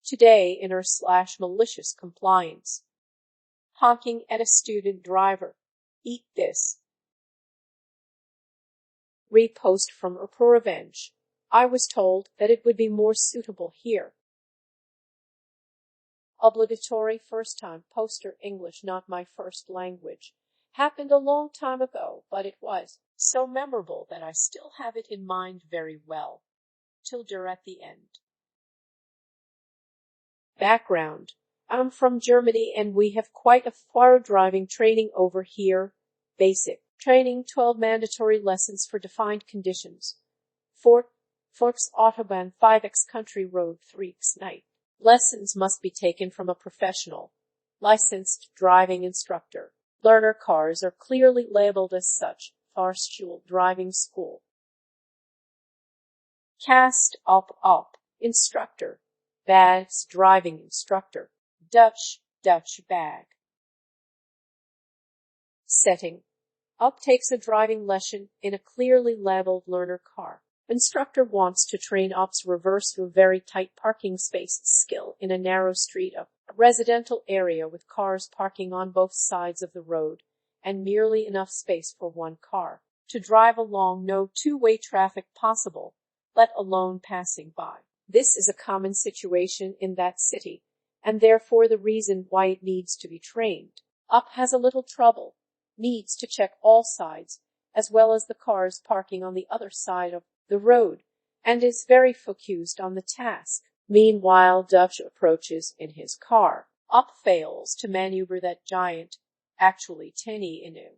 Today in our /malicious compliance. Honking at a student driver. Eat this. Repost from Revenge. I was told that it would be more suitable here. Obligatory first-time poster. English not my first language. Happened a long time ago, but it was so memorable that I still have it in mind very well. Tilde at the end. Background. I'm from Germany and we have quite a thorough driving training over here. Basic training, 12 mandatory lessons for defined conditions. 4 Autobahn, 5x Country Road, 3x Night. Lessons must be taken from a professional, licensed driving instructor. Learner cars are clearly labeled as such. Fahrstuhl driving school. Cast up. Instructor. Bags driving instructor. Dutch bag. Setting. Up takes a driving lesson in a clearly labeled learner car. Instructor wants to train up's reverse through very tight parking space skill in a narrow street of a residential area with cars parking on both sides of the road and merely enough space for one car to drive along, no two-way traffic possible, let alone passing by. This is a common situation in that city, and therefore the reason why it needs to be trained. Up has a little trouble, needs to check all sides, as well as the cars parking on the other side of the road, and is very focused on the task. Meanwhile, Dutch approaches in his car. Up fails to maneuver that giant, actually tiny inu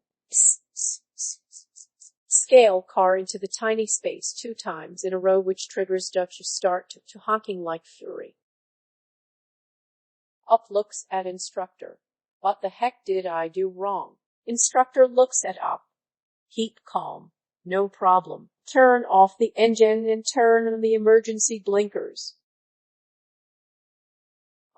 scale car into the tiny space 2 times in a row, which triggers Dutch's start to honking like fury. Up looks at instructor. What the heck did I do wrong? Instructor looks at Up. Keep calm. No problem. Turn off the engine and turn on the emergency blinkers.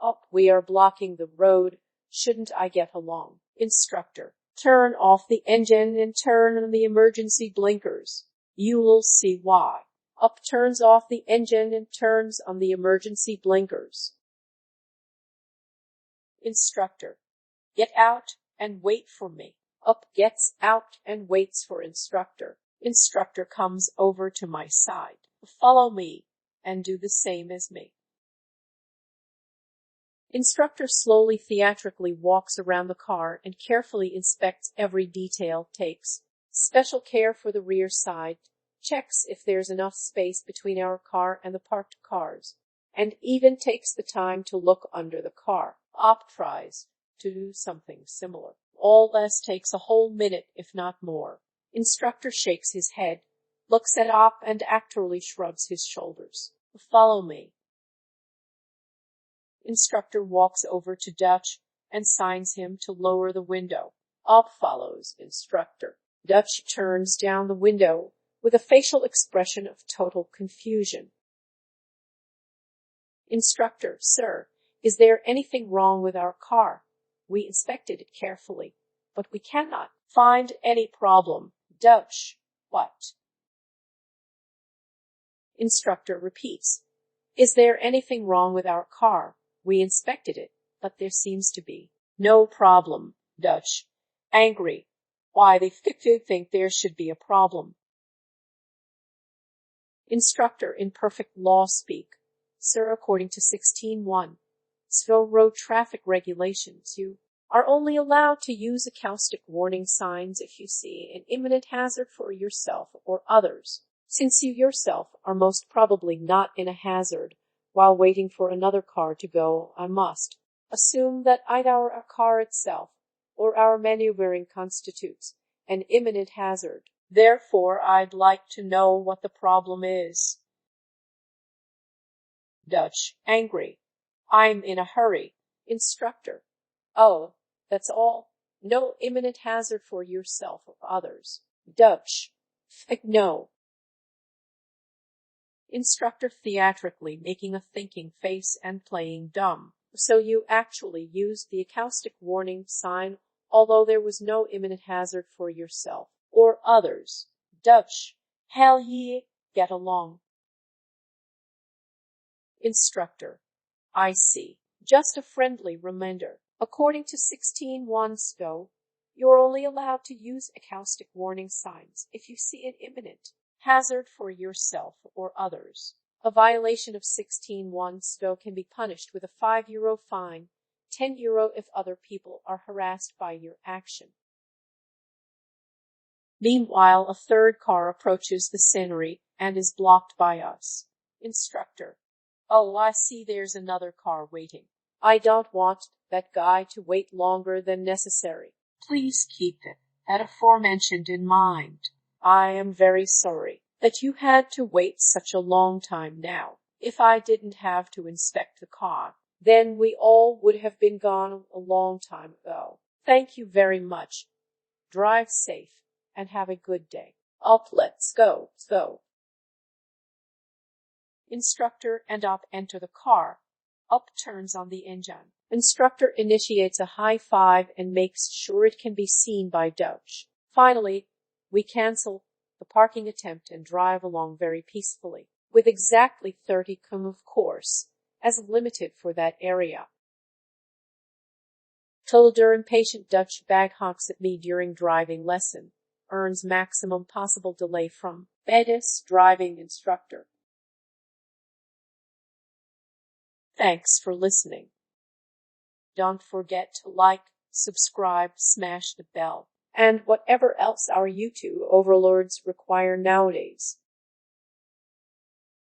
Up, we are blocking the road. Shouldn't I get along? Instructor. Turn off the engine and turn on the emergency blinkers. You'll see why. Up turns off the engine and turns on the emergency blinkers. Instructor. Get out and wait for me. Up gets out and waits for instructor. Instructor comes over to my side. Follow me and do the same as me. Instructor slowly theatrically walks around the car and carefully inspects every detail, takes special care for the rear side, checks if there's enough space between our car and the parked cars, and even takes the time to look under the car. Op tries to do something similar. All this takes a whole minute, if not more. Instructor shakes his head, looks at Op and actually shrugs his shoulders. Follow me. Instructor walks over to Dutch and signs him to lower the window. Op follows instructor. Dutch turns down the window with a facial expression of total confusion. Instructor, sir, is there anything wrong with our car? We inspected it carefully, but we cannot find any problem. Dutch, what? Instructor repeats. Is there anything wrong with our car? We inspected it, but there seems to be no problem. Dutch, angry. Why, they think there should be a problem. Instructor in perfect law speak. Sir, according to 16.1, Sville road traffic regulations, you are only allowed to use acoustic warning signs if you see an imminent hazard for yourself or others. Since you yourself are most probably not in a hazard, while waiting for another car to go, I must assume that either our car itself or our maneuvering constitutes an imminent hazard. Therefore, I'd like to know what the problem is. Dutch, angry. I'm in a hurry. Instructor. Oh, that's all? No imminent hazard for yourself or others. Dutch. No. Instructor theatrically making a thinking face and playing dumb. So you actually used the acoustic warning sign, although there was no imminent hazard for yourself or others. Dutch. Hell ye, get along. Instructor. I see. Just a friendly reminder. According to 16.1 STO, you're only allowed to use acoustic warning signs if you see an imminent hazard for yourself or others. A violation of 16.1 STO can be punished with a €5 fine, €10 if other people are harassed by your action. Meanwhile, a third car approaches the scenery and is blocked by us. Instructor. Oh, I see there's another car waiting. I don't want that guy to wait longer than necessary. Please keep that aforementioned in mind. I am very sorry that you had to wait such a long time now. If I didn't have to inspect the car, then we all would have been gone a long time ago. Thank you very much. Drive safe and have a good day. Up, let's go. Instructor and Up enter the car. Up turns on the engine. Instructor initiates a high five and makes sure it can be seen by Dutch. Finally, we cancel the parking attempt and drive along very peacefully, with exactly 30 km, of course, as limited for that area. Till der impatient Dutch bag honks at me during driving lesson, earns maximum possible delay from BEDIS driving instructor. Thanks for listening. Don't forget to like, subscribe, smash the bell, and whatever else our YouTube overlords require nowadays.